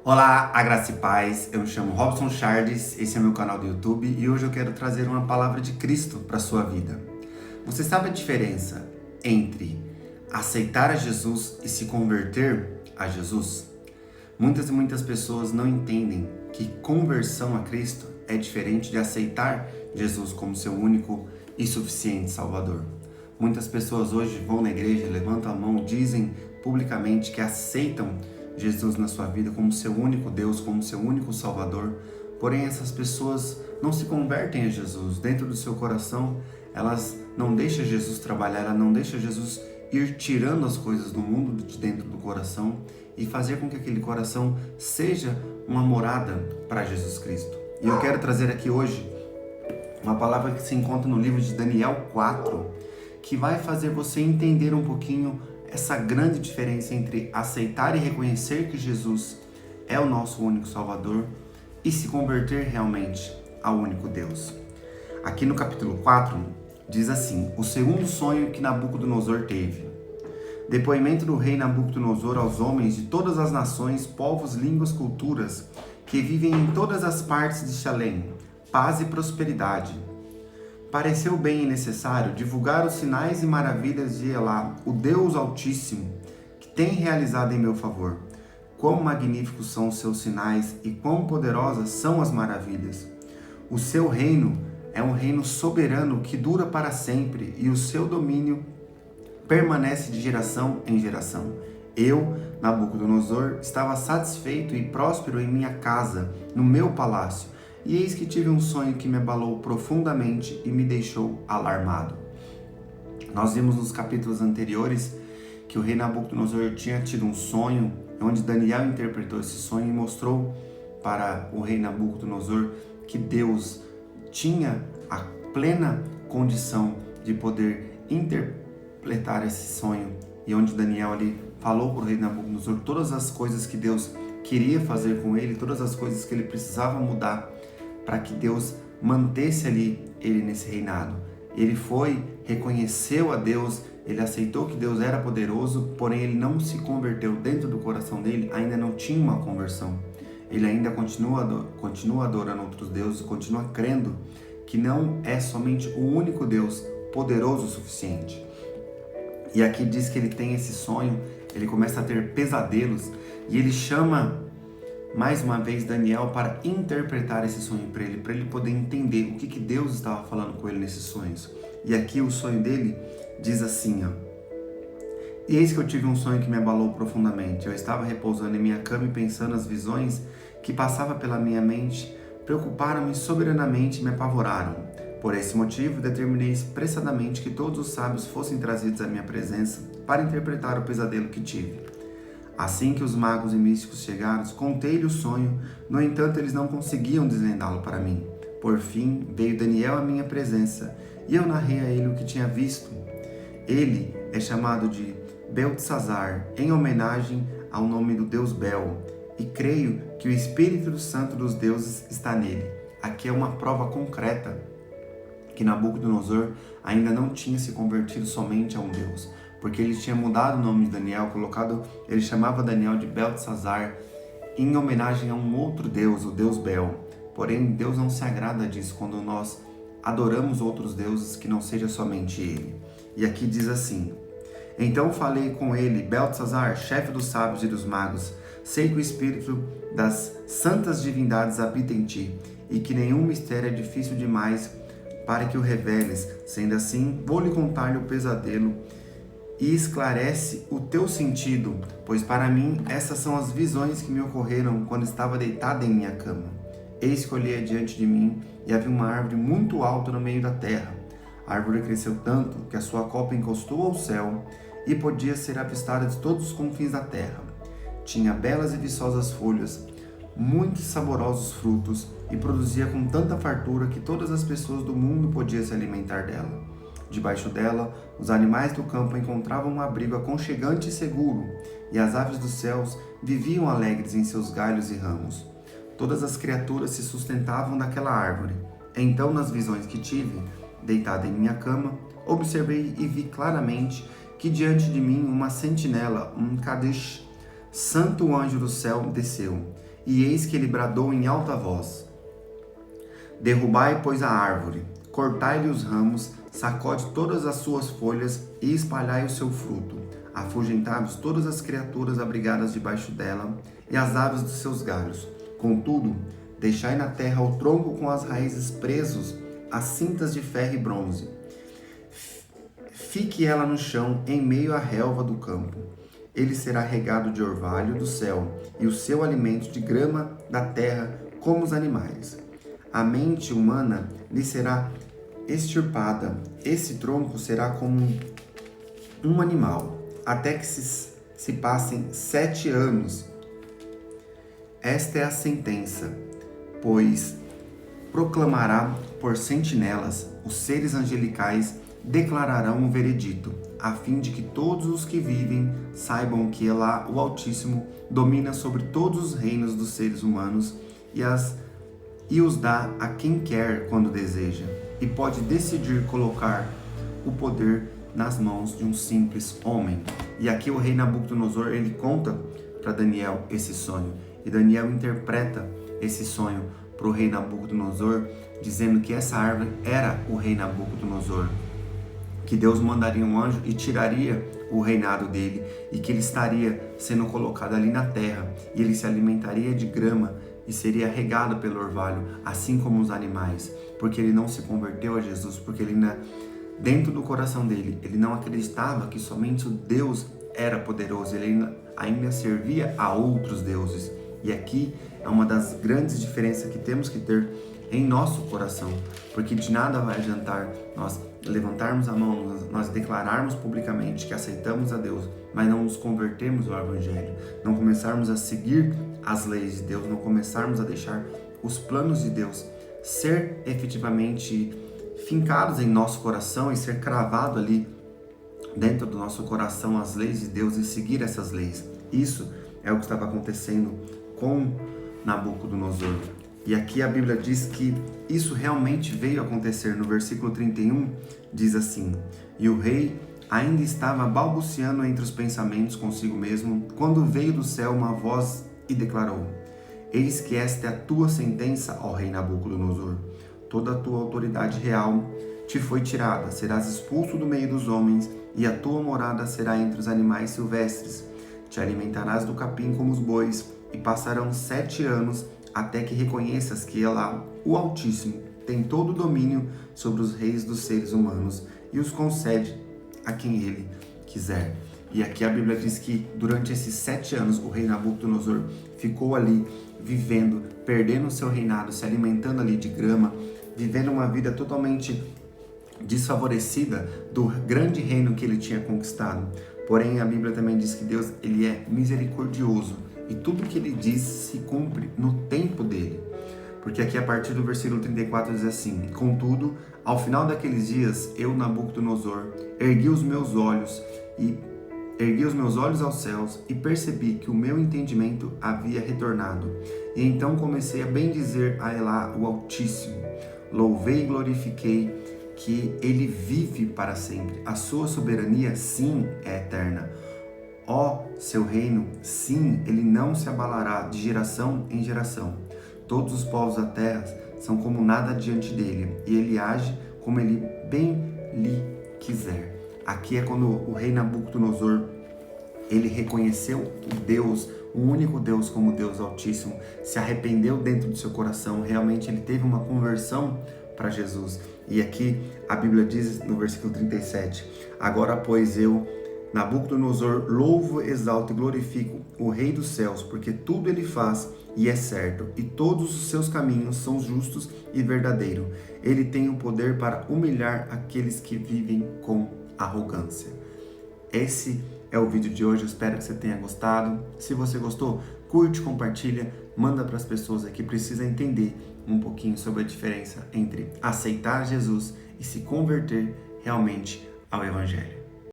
Olá, a graça e paz, eu me chamo Robson Charles, esse é meu canal do YouTube e hoje eu quero trazer uma palavra de Cristo para a sua vida. Você sabe a diferença entre aceitar a Jesus e se converter a Jesus? Muitas e muitas pessoas não entendem que conversão a Cristo é diferente de aceitar Jesus como seu único e suficiente Salvador. Muitas pessoas hoje vão na igreja, levantam a mão, dizem publicamente que aceitam Jesus na sua vida como seu único Deus, como seu único Salvador. Porém, essas pessoas não se convertem a Jesus. Dentro do seu coração, elas não deixam Jesus trabalhar, ela não deixa Jesus ir tirando as coisas do mundo de dentro do coração e fazer com que aquele coração seja uma morada para Jesus Cristo. E eu quero trazer aqui hoje uma palavra que se encontra no livro de Daniel 4, que vai fazer você entender um pouquinho essa grande diferença entre aceitar e reconhecer que Jesus é o nosso único Salvador e se converter realmente ao único Deus. Aqui no capítulo 4 diz assim: o segundo sonho que Nabucodonosor teve. Depoimento do rei Nabucodonosor aos homens de todas as nações, povos, línguas, culturas que vivem em todas as partes de Xalém, paz e prosperidade. Pareceu bem e necessário divulgar os sinais e maravilhas de Elá, o Deus Altíssimo, que tem realizado em meu favor. Quão magníficos são os seus sinais e quão poderosas são as maravilhas. O seu reino é um reino soberano que dura para sempre e o seu domínio permanece de geração em geração. Eu, Nabucodonosor, estava satisfeito e próspero em minha casa, no meu palácio. E eis que tive um sonho que me abalou profundamente e me deixou alarmado. Nós vimos nos capítulos anteriores que o rei Nabucodonosor tinha tido um sonho, onde Daniel interpretou esse sonho e mostrou para o rei Nabucodonosor que Deus tinha a plena condição de poder interpretar esse sonho. E onde Daniel ali falou para o rei Nabucodonosor todas as coisas que Deus queria fazer com ele, todas as coisas que ele precisava mudar para que Deus mantesse ali ele nesse reinado. Ele foi, reconheceu a Deus, ele aceitou que Deus era poderoso, porém ele não se converteu. Dentro do coração dele ainda não tinha uma conversão. Ele ainda continua adorando outros deuses, continua crendo que não é somente o único Deus poderoso o suficiente. E aqui diz que ele tem esse sonho, ele começa a ter pesadelos e ele chama mais uma vez Daniel para interpretar esse sonho para ele poder entender o que Deus estava falando com ele nesses sonhos. E aqui o sonho dele diz assim, eis que eu tive um sonho que me abalou profundamente. Eu estava repousando em minha cama e pensando as visões que passavam pela minha mente, preocuparam-me soberanamente e me apavoraram. Por esse motivo, determinei expressadamente que todos os sábios fossem trazidos à minha presença para interpretar o pesadelo que tive. Assim que os magos e místicos chegaram, contei-lhe o sonho, no entanto eles não conseguiam desvendá-lo para mim. Por fim, veio Daniel à minha presença, e eu narrei a ele o que tinha visto. Ele é chamado de Beltesazar, em homenagem ao nome do deus Bel, e creio que o Espírito Santo dos deuses está nele. Aqui é uma prova concreta que Nabucodonosor ainda não tinha se convertido somente a um deus, porque ele tinha mudado o nome de Daniel, ele chamava Daniel de Beltesazar, em homenagem a um outro deus, o deus Bel. Porém, Deus não se agrada disso quando nós adoramos outros deuses que não seja somente ele. E aqui diz assim: então falei com ele, Beltesazar, chefe dos sábios e dos magos, sei que o espírito das santas divindades habita em ti, e que nenhum mistério é difícil demais para que o reveles. Sendo assim, vou lhe contar-lhe o pesadelo e esclarece o teu sentido, pois para mim essas são as visões que me ocorreram quando estava deitado em minha cama. Eis que olhei adiante de mim e havia uma árvore muito alta no meio da terra. A árvore cresceu tanto que a sua copa encostou ao céu e podia ser avistada de todos os confins da terra. Tinha belas e viçosas folhas, muitos saborosos frutos e produzia com tanta fartura que todas as pessoas do mundo podiam se alimentar dela. Debaixo dela, os animais do campo encontravam um abrigo aconchegante e seguro, e as aves dos céus viviam alegres em seus galhos e ramos. Todas as criaturas se sustentavam daquela árvore. Então, nas visões que tive, deitado em minha cama, observei e vi claramente que diante de mim uma sentinela, um Kadesh, santo anjo do céu, desceu. E eis que ele bradou em alta voz: derrubai, pois, a árvore, cortai-lhe os ramos, sacode todas as suas folhas e espalhai o seu fruto. Afugentai-vos todas as criaturas abrigadas debaixo dela e as aves dos seus galhos. Contudo, deixai na terra o tronco com as raízes presos às cintas de ferro e bronze. Fique ela no chão, em meio à relva do campo. Ele será regado de orvalho do céu, e o seu alimento de grama da terra, como os animais. A mente humana lhe será extirpada. Esse tronco será como um animal, até que se passem 7 anos. Esta é a sentença, pois proclamará por sentinelas, os seres angelicais declararão o veredito, a fim de que todos os que vivem saibam que Elá, o Altíssimo, domina sobre todos os reinos dos seres humanos e os dá a quem quer quando deseja, e pode decidir colocar o poder nas mãos de um simples homem. E aqui o rei Nabucodonosor, ele conta para Daniel esse sonho, e Daniel interpreta esse sonho para o rei Nabucodonosor, dizendo que essa árvore era o rei Nabucodonosor, que Deus mandaria um anjo e tiraria o reinado dele, e que ele estaria sendo colocado ali na terra, e ele se alimentaria de grama e seria regado pelo orvalho, assim como os animais, porque ele não se converteu a Jesus, porque ele dentro do coração dele, ele não acreditava que somente o Deus era poderoso, ele ainda servia a outros deuses. E aqui é uma das grandes diferenças que temos que ter em nosso coração, porque de nada vai adiantar nós levantarmos a mão, nós declararmos publicamente que aceitamos a Deus, mas não nos convertermos ao Evangelho, não começarmos a seguir as leis de Deus, não começarmos a deixar os planos de Deus ser efetivamente fincados em nosso coração e ser cravado ali dentro do nosso coração as leis de Deus e seguir essas leis. Isso é o que estava acontecendo com Nabucodonosor. E aqui a Bíblia diz que isso realmente veio acontecer. No versículo 31 diz assim: e o rei ainda estava balbuciando entre os pensamentos consigo mesmo, quando veio do céu uma voz e declarou: eis que esta é a tua sentença, ó rei Nabucodonosor. Toda a tua autoridade real te foi tirada, serás expulso do meio dos homens, e a tua morada será entre os animais silvestres. Te alimentarás do capim como os bois, e passarão 7 anos até que reconheças que Elá, o Altíssimo, tem todo o domínio sobre os reis dos seres humanos e os concede a quem ele quiser. E aqui a Bíblia diz que durante esses 7 anos o rei Nabucodonosor ficou ali vivendo, perdendo o seu reinado, se alimentando ali de grama, vivendo uma vida totalmente desfavorecida do grande reino que ele tinha conquistado. Porém, a Bíblia também diz que Deus, ele é misericordioso e tudo que ele diz se cumpre no tempo dele. Porque aqui a partir do versículo 34 diz assim: contudo, ao final daqueles dias, eu, Nabucodonosor, ergui os meus olhos aos céus e percebi que o meu entendimento havia retornado. E então comecei a bendizer a Elá, o Altíssimo. Louvei e glorifiquei que ele vive para sempre. A sua soberania, sim, é eterna. Ó, seu reino, sim, ele não se abalará de geração em geração. Todos os povos da terra são como nada diante dele, e ele age como ele bem lhe quiser. Aqui é quando o rei Nabucodonosor, ele reconheceu o Deus, o único Deus como Deus Altíssimo, se arrependeu dentro do seu coração, realmente ele teve uma conversão para Jesus. E aqui a Bíblia diz no versículo 37, agora pois eu, Nabucodonosor, louvo, exalto e glorifico o Rei dos céus, porque tudo ele faz e é certo, e todos os seus caminhos são justos e verdadeiros. Ele tem o poder para humilhar aqueles que vivem com arrogância. Esse é o vídeo de hoje, eu espero que você tenha gostado. Se você gostou, curte, compartilha, manda para as pessoas que precisam entender um pouquinho sobre a diferença entre aceitar Jesus e se converter realmente ao Evangelho.